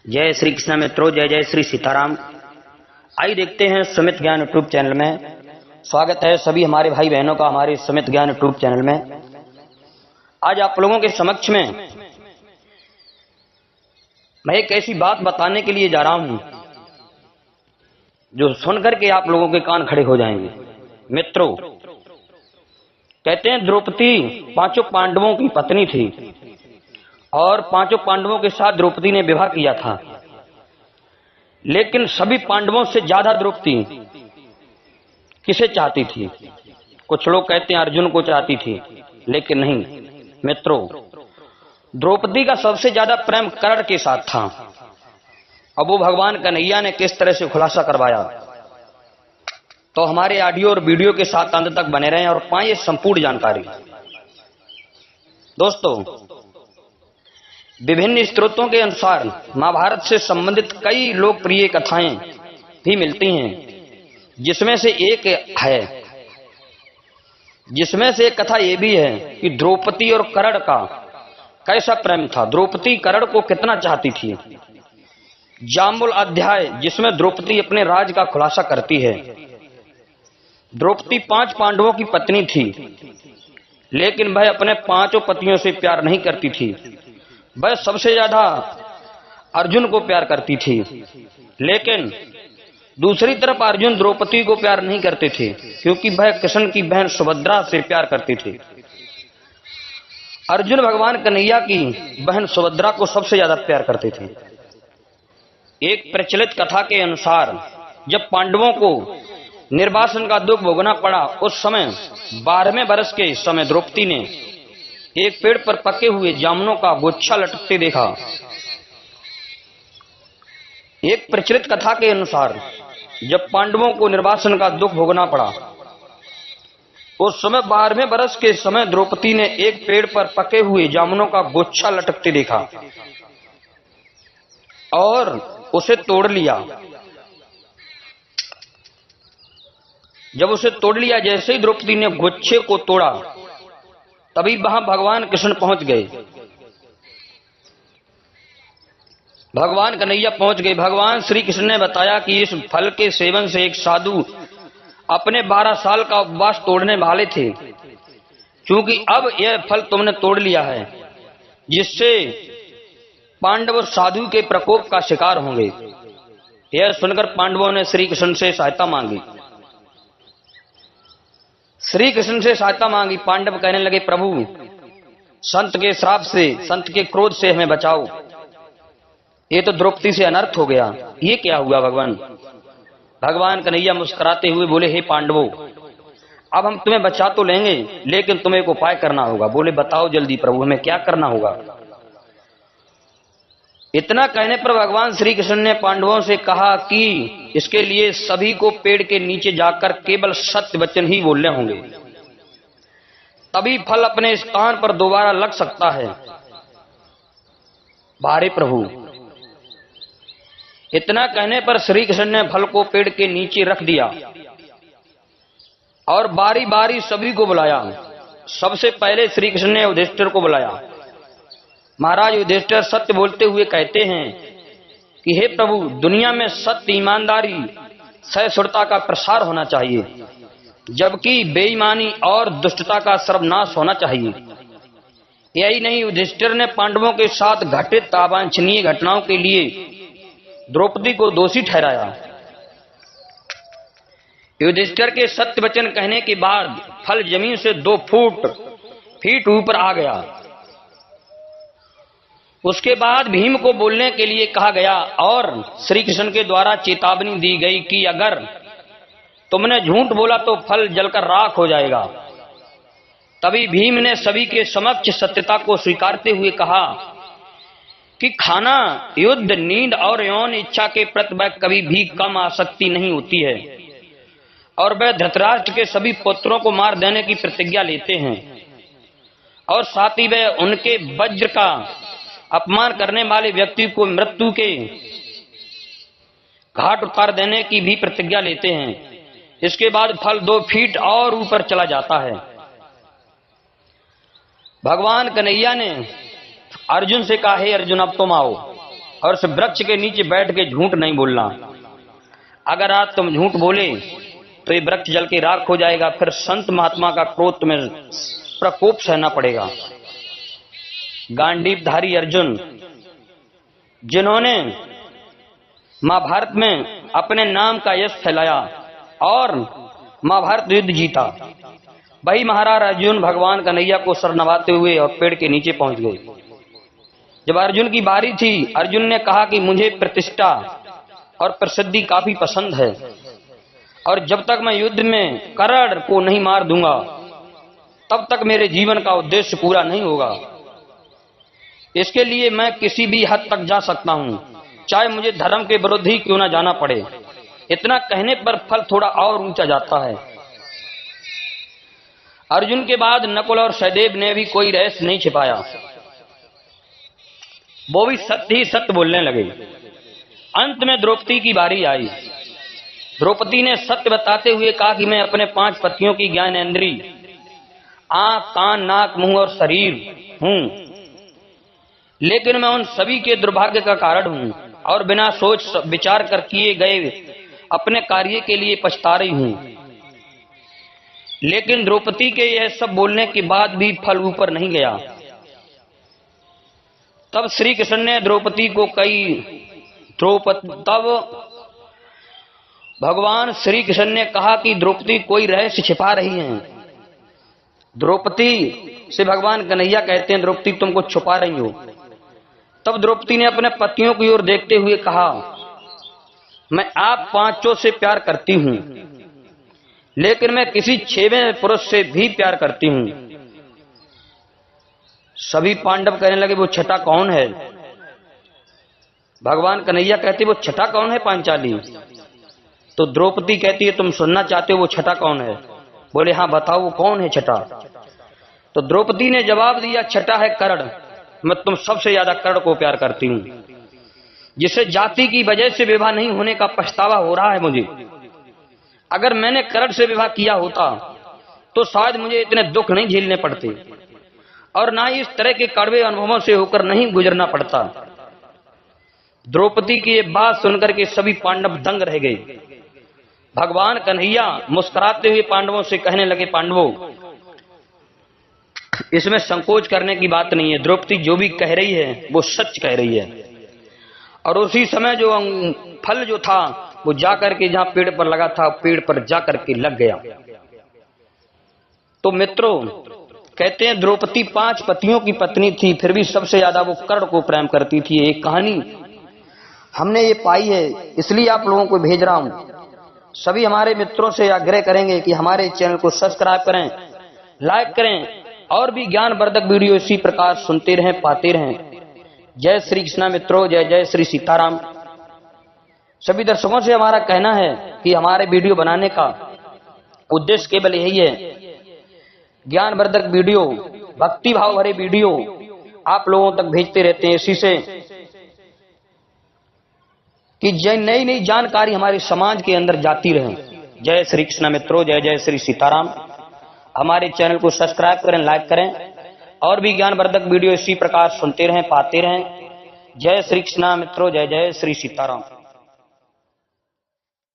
जय श्री कृष्ण मित्रों, जय जय श्री सीताराम। आइए देखते हैं सुमित ज्ञान यूट्यूब चैनल में। स्वागत है सभी हमारे भाई बहनों का हमारे सुमित ज्ञान यूट्यूब चैनल में। आज आप लोगों के समक्ष में मैं एक ऐसी बात बताने के लिए जा रहा हूं जो सुनकर के आप लोगों के कान खड़े हो जाएंगे। मित्रों, कहते हैं द्रौपदी पांचों पांडवों की पत्नी थी और पांचों पांडवों के साथ द्रौपदी ने विवाह किया था, लेकिन सभी पांडवों से ज्यादा द्रौपदी किसे चाहती थी? कुछ लोग कहते हैं अर्जुन को चाहती थी, लेकिन नहीं मित्रों, द्रौपदी का सबसे ज्यादा प्रेम कर्ण के साथ था। अब वो भगवान कन्हैया ने किस तरह से खुलासा करवाया, तो हमारे ऑडियो और वीडियो के साथ अंत तक बने रहें और पाएं संपूर्ण जानकारी। दोस्तों, विभिन्न स्रोतों के अनुसार महाभारत से संबंधित कई लोकप्रिय कथाएं भी मिलती हैं, जिसमें से एक कथा यह भी है कि द्रौपदी और कर्ण का कैसा प्रेम था, द्रौपदी कर्ण को कितना चाहती थी। जाम्बुल अध्याय, जिसमें द्रौपदी अपने राज का खुलासा करती है। द्रौपदी 5 पांडवों की पत्नी थी, लेकिन वह अपने 5 पतियों से प्यार नहीं करती थी। वह सबसे ज्यादा अर्जुन को प्यार करती थी, लेकिन दूसरी तरफ अर्जुन द्रौपदी को प्यार नहीं करते थे, क्योंकि वह कृष्ण की बहन सुभद्रा से प्यार करते थे। अर्जुन भगवान कन्हैया की बहन सुभद्रा को सबसे ज्यादा प्यार करते थे। एक प्रचलित कथा के अनुसार जब पांडवों को निर्वासन का दुख भोगना पड़ा, उस समय 12वें वर्ष के समय द्रौपदी ने एक पेड़ पर पके हुए जामुनों का गुच्छा लटकते देखा। एक प्रचलित कथा के अनुसार जब पांडवों को निर्वासन का दुख भोगना पड़ा, उस समय 12वें वर्ष के समय द्रौपदी ने एक पेड़ पर पके हुए जामुनों का गुच्छा लटकते देखा और उसे तोड़ लिया। जब उसे तोड़ लिया, जैसे ही द्रौपदी ने गुच्छे को तोड़ा, तभी वहां भगवान कृष्ण पहुंच गए। भगवान कन्हैया पहुंच गए। भगवान श्री कृष्ण ने बताया कि इस फल के सेवन से एक साधु अपने 12 साल का उपवास तोड़ने वाले थे, क्योंकि अब यह फल तुमने तोड़ लिया है, जिससे पांडव साधु के प्रकोप का शिकार होंगे। यह सुनकर पांडवों ने श्री कृष्ण से सहायता मांगी। श्री कृष्ण से सहायता मांगी। पांडव कहने लगे, प्रभु, संत के श्राप से, संत के क्रोध से हमें बचाओ। ये तो द्रौपदी से अनर्थ हो गया, ये क्या हुआ भगवान? भगवान कन्हैया मुस्कुराते हुए बोले, हे पांडवों, अब हम तुम्हें बचा तो लेंगे, लेकिन तुम्हें एक उपाय करना होगा। बोले, बताओ जल्दी प्रभु, हमें क्या करना होगा? इतना कहने पर भगवान श्री कृष्ण ने पांडवों से कहा कि इसके लिए सभी को पेड़ के नीचे जाकर केवल सत्य वचन ही बोलने होंगे, तभी फल अपने स्थान पर दोबारा लग सकता है। बारे प्रभु। इतना कहने पर श्री कृष्ण ने फल को पेड़ के नीचे रख दिया और बारी बारी सभी को बुलाया। सबसे पहले श्री कृष्ण ने युधिष्ठिर को बुलाया। महाराज युधिष्ठिर सत्य बोलते हुए कहते हैं कि हे प्रभु, दुनिया में सत्य, ईमानदारी, सहिष्णुता का प्रसार होना चाहिए, जबकि बेईमानी और दुष्टता का सर्वनाश होना चाहिए। यही नहीं, युधिष्ठिर ने पांडवों के साथ घटित अवांछनीय घटनाओं के लिए द्रौपदी को दोषी ठहराया। युधिष्ठिर के सत्य वचन कहने के बाद फल जमीन से 2 फीट ऊपर आ गया। उसके बाद भीम को बोलने के लिए कहा गया और श्री कृष्ण के द्वारा चेतावनी दी गई कि अगर तुमने झूठ बोला तो फल जलकर राख हो जाएगा। तभी भीम ने सभी के समक्ष सत्यता को स्वीकारते हुए कहा कि खाना, युद्ध, नींद और यौन इच्छा के प्रति वह कभी भी कम आसक्ति नहीं होती है, और वह धृतराष्ट्र के सभी पुत्रों को मार देने की प्रतिज्ञा लेते हैं, और साथ ही वह उनके वज्र का अपमान करने वाले व्यक्ति को मृत्यु के घाट उतार देने की भी प्रतिज्ञा लेते हैं। इसके बाद फल 2 फीट और ऊपर चला जाता है। भगवान कन्हैया ने अर्जुन से कहा, हे अर्जुन, अब तुम आओ। और उस वृक्ष के नीचे बैठ के झूठ नहीं बोलना। अगर आज तुम झूठ बोले तो ये वृक्ष जल के राख हो जाएगा, फिर संत महात्मा का क्रोध तुम्हें प्रकोप सहना पड़ेगा। गांडीवधारी अर्जुन, जिन्होंने महाभारत में अपने नाम का यश फैलाया और महाभारत युद्ध जीता, वही महाराज अर्जुन भगवान कन्हैया को सर नवाते हुए और पेड़ के नीचे पहुंच गए। जब अर्जुन की बारी थी, अर्जुन ने कहा कि मुझे प्रतिष्ठा और प्रसिद्धि काफी पसंद है, और जब तक मैं युद्ध में कर्ण को नहीं मार दूंगा तब तक मेरे जीवन का उद्देश्य पूरा नहीं होगा। इसके लिए मैं किसी भी हद तक जा सकता हूं, चाहे मुझे धर्म के विरुद्ध ही क्यों ना जाना पड़े। इतना कहने पर फल थोड़ा और ऊंचा जाता है। अर्जुन के बाद नकुल और सहदेव ने भी कोई रहस्य नहीं छिपाया, वो भी सत्य ही सत्य बोलने लगे। अंत में द्रौपदी की बारी आई। द्रौपदी ने सत्य बताते हुए कहा कि मैं अपने 5 पतियों की ज्ञानेंद्रिय, आंख, कान, नाक, मुंह और शरीर हूं, लेकिन मैं उन सभी के दुर्भाग्य का कारण हूं और बिना सोच विचार कर किए गए अपने कार्य के लिए पछता रही हूं। लेकिन द्रौपदी के यह सब बोलने के बाद भी फल ऊपर नहीं गया। तब श्री कृष्ण ने द्रौपदी को तब भगवान श्री कृष्ण ने कहा कि द्रौपदी कोई रहस्य छिपा रही है। द्रौपदी से भगवान कन्हैया कहते हैं, द्रौपदी तुम कुछ छुपा रही हो। तब द्रौपदी ने अपने पतियों की ओर देखते हुए कहा, मैं आप 5 से प्यार करती हूं, लेकिन मैं किसी 6वें पुरुष से भी प्यार करती हूं। सभी पांडव कहने लगे, वो छठा कौन है? भगवान कन्हैया कहते, वो छठा कौन है पांचाली? तो द्रौपदी कहती है, तुम सुनना चाहते हो वो छठा कौन है? बोले हाँ बताओ वो कौन है छठा? तो द्रौपदी ने जवाब दिया, छठा है कर्ण। मैं तुम सबसे ज्यादा कर्ण को प्यार करती हूं, जिसे जाति की वजह से विवाह नहीं होने का पछतावा हो रहा है मुझे। अगर मैंने कर्ण से विवाह किया होता तो शायद मुझे इतने दुख नहीं झेलने पड़ते और ना ही इस तरह के कड़वे अनुभवों से होकर नहीं गुजरना पड़ता। द्रौपदी की ये बात सुनकर के सभी पांडव दंग रह गए। भगवान कन्हैया मुस्कुराते हुए पांडवों से कहने लगे, पांडवों इसमें संकोच करने की बात नहीं है, द्रौपदी जो भी कह रही है वो सच कह रही है। और उसी समय जो फल जो था वो जाकर के जहां पेड़ पर लगा था, पेड़ पर जाकर के लग गया। तो मित्रों कहते हैं द्रौपदी 5 पतियों की पत्नी थी, फिर भी सबसे ज्यादा वो कर्ण को प्रेम करती थी। एक कहानी हमने ये पाई है, इसलिए आप लोगों को भेज रहा हूं। सभी हमारे मित्रों से आग्रह करेंगे कि हमारे चैनल को सब्सक्राइब करें, लाइक करें और भी ज्ञानवर्धक वीडियो इसी प्रकार सुनते रहें, पाते रहें। जय श्री कृष्णा मित्रों, जय जय श्री सीताराम। सभी दर्शकों से हमारा कहना है कि हमारे वीडियो बनाने का उद्देश्य केवल यही है, ज्ञानवर्धक वीडियो, भक्ति भाव भरे वीडियो आप लोगों तक भेजते रहते हैं, इसी से कि नई नई जानकारी हमारे समाज के अंदर जाती रहे। जय श्री कृष्ण मित्रों, जय जय श्री सीताराम। हमारे चैनल को सब्सक्राइब करें, लाइक करें और भी ज्ञानवर्धक वीडियो इसी प्रकार सुनते रहें, पाते रहें। जय श्री कृष्ण मित्रों, जय जय श्री सीताराम।